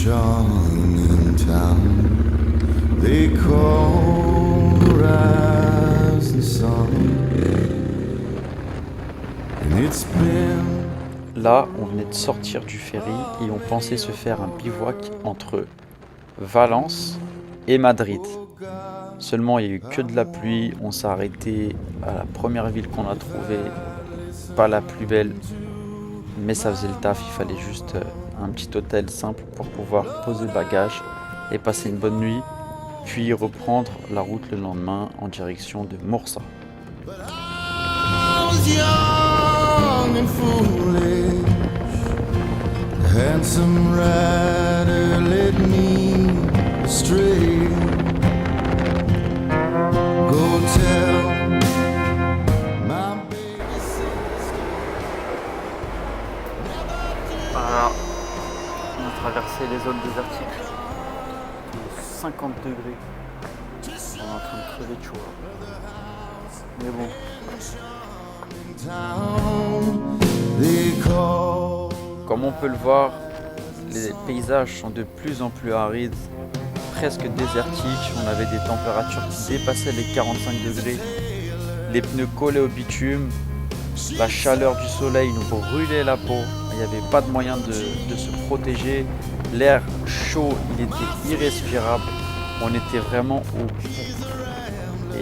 John in town. They call the rising sun. And it's been Là, on venait de sortir du ferry et on pensait se faire un bivouac entre Valence et Madrid. Seulement, il n'y a eu que de la pluie. On s'est arrêté à la première ville qu'on a trouvée. Pas la plus belle, mais ça faisait le taf. Il fallait juste un petit hôtel simple pour pouvoir poser le bagage et passer une bonne nuit, puis reprendre la route le lendemain en direction de Mursa. I was young and foolish. Handsome rider led me astray. Go tell my baby sister. Voilà, on a traversé les zones désertiques. 50 degrés. On est en train de crever de chaud. Mais bon. Town they call. Comme on peut le voir, les paysages sont de plus en plus arides, presque désertiques. On avait des températures qui dépassaient les 45 degrés. Les pneus collés au bitume. La chaleur du soleil nous brûlait la peau. Il n'y avait pas de moyen de se protéger. L'air chaud, il était irrespirable. On était vraiment au bout.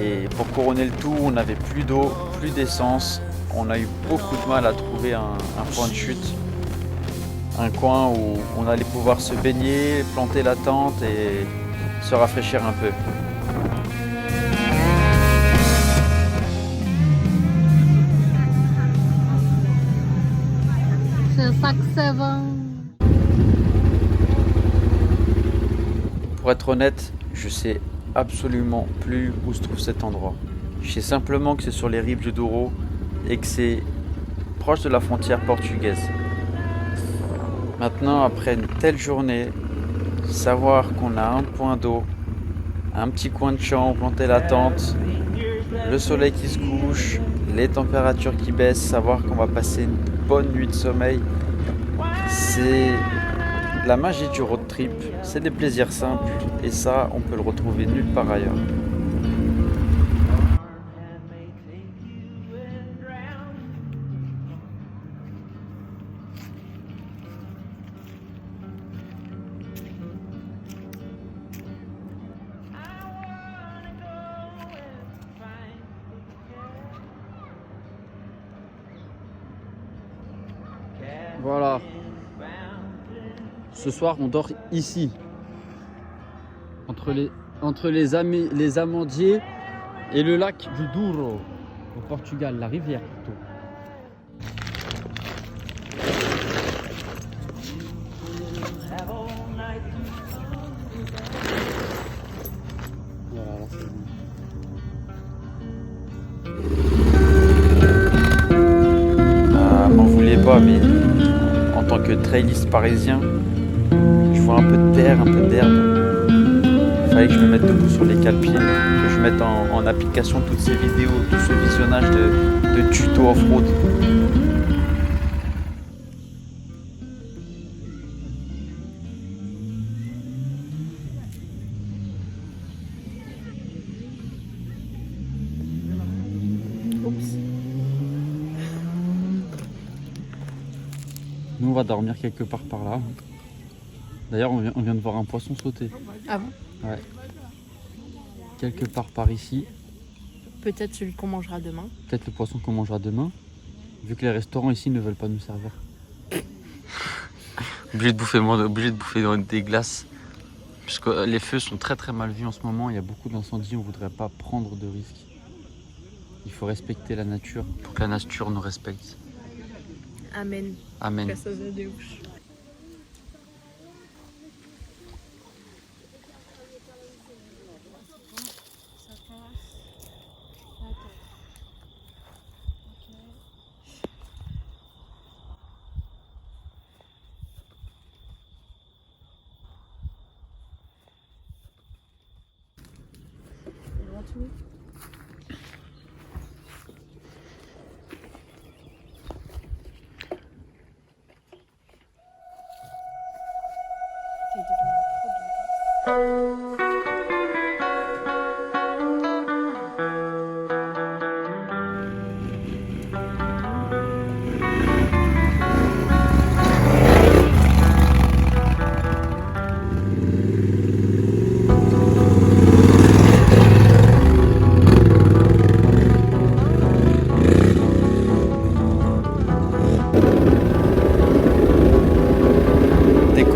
Et pour couronner le tout, on n'avait plus d'eau, plus d'essence. On a eu beaucoup de mal à trouver un point de chute. Un coin où on allait pouvoir se baigner, planter la tente et se rafraîchir un peu. C'est ça que c'est bon. Pour être honnête, je sais absolument plus où se trouve cet endroit. Je sais simplement que c'est sur les rives du Douro et que c'est proche de la frontière portugaise. Maintenant, après une telle journée, savoir qu'on a un point d'eau, un petit coin de champ où planter la tente, le soleil qui se couche, les températures qui baissent, savoir qu'on va passer une bonne nuit de sommeil, c'est la magie du road trip, c'est des plaisirs simples et ça, on peut le retrouver nulle part ailleurs. Voilà. Ce soir, on dort ici. Entre les amandiers et le lac du Douro, au Portugal, la rivière plutôt. Voilà, là, c'est bon. M'en voulez pas, mais en tant que trailiste parisien, je vois un peu de terre, un peu d'herbe. Il fallait que je me mette debout sur les cale-pieds, que je mette en application toutes ces vidéos, tout ce visionnage de tutos off-road. Oups. Nous, on va dormir quelque part par là. D'ailleurs, on vient de voir un poisson sauter. Ah bon? Ouais. Quelque part par ici. Peut-être celui qu'on mangera demain. Peut-être le poisson qu'on mangera demain. Vu que les restaurants ici ne veulent pas nous servir. Obligé de bouffer des glaces. Puisque les feux sont très très mal vus en ce moment. Il y a beaucoup d'incendies. On ne voudrait pas prendre de risques. Il faut respecter la nature pour que la nature nous respecte. Amen. Amen. Graças a Deus.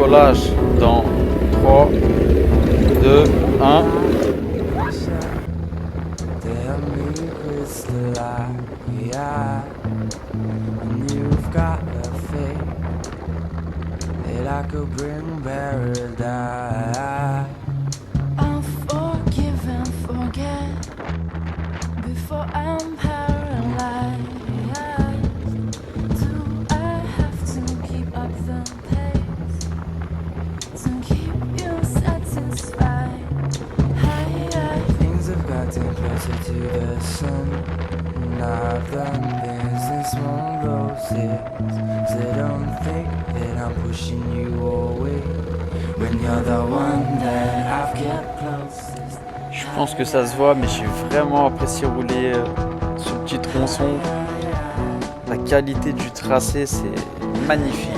décollage dans 3, 2, 1. I'll forgive and forget before I'm paralyzed. Do I have to keep up the pace to keep you satisfied? Things have gotten closer to the sun, and I've done business on roses. So don't think that I'm pushing you away when you're the one that I've kept closest. Je pense que ça se voit, mais j'ai vraiment apprécié rouler ce petit tronçon. La qualité du tracé, c'est magnifique.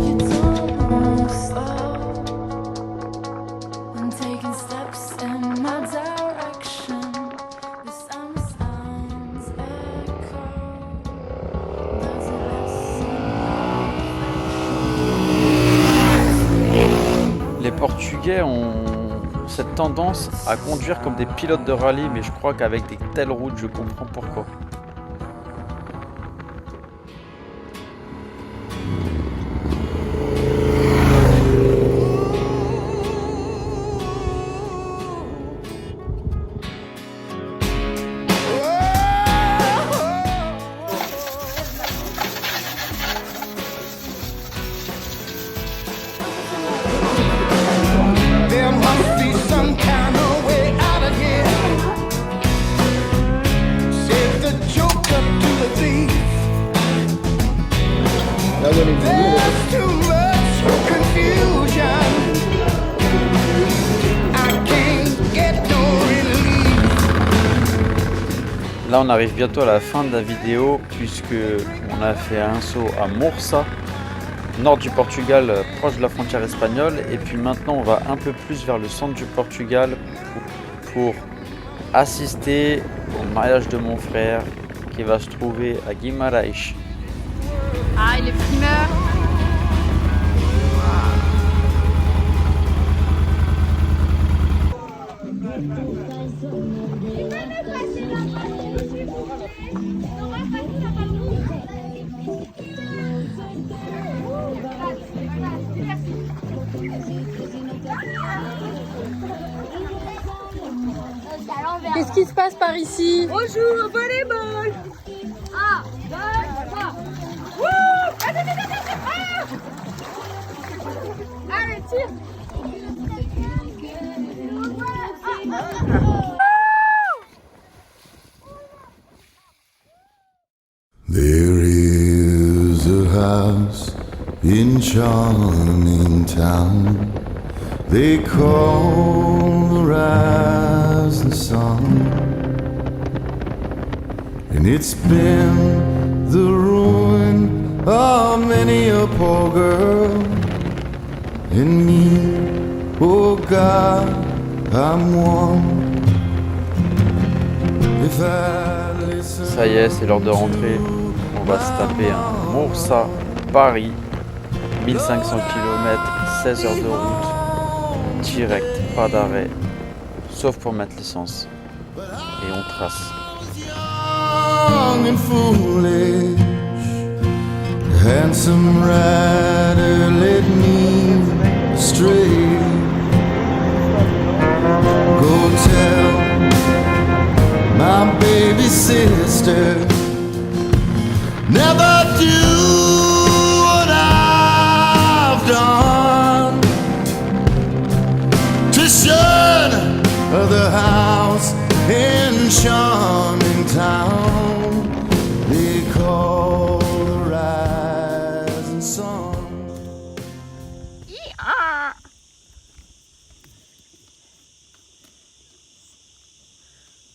You don't move slow when taking steps in my direction. The same sounds echo. Does it lessen? Les Portugais ont cette tendance à conduire comme des pilotes de rallye, mais je crois qu'avec des telles routes, je comprends pourquoi. There must be some kind of way out of here. Said the joker to the thief. There's too much confusion. I can't get no relief. Là, on arrive bientôt à la fin de la vidéo, puisque on a fait un saut à Mursa, nord du Portugal, proche de la frontière espagnole, et puis maintenant on va un peu plus vers le centre du Portugal pour assister au mariage de mon frère qui va se trouver à Guimarães. Ah, il est primeur. Qu'est-ce qui se passe par ici? On joue au volleyball. Un, deux, trois. Wouh! Allez, tire. There is a house in charming town they call the rising sun, and it's been the ruin of many a poor girl, and me, oh God, I'm one. If I listen. Ça y est, c'est l'heure de rentrer. On va se taper un Mursa Paris, 1500 km, 16 heures de route, direct, pas d'arrêt, sauf pour mettre l'essence. Et on trace. Young and foolish, handsome rider led me astray. Go tell my baby sister, never do what I've done to shun the house in charming town they call the rising sun.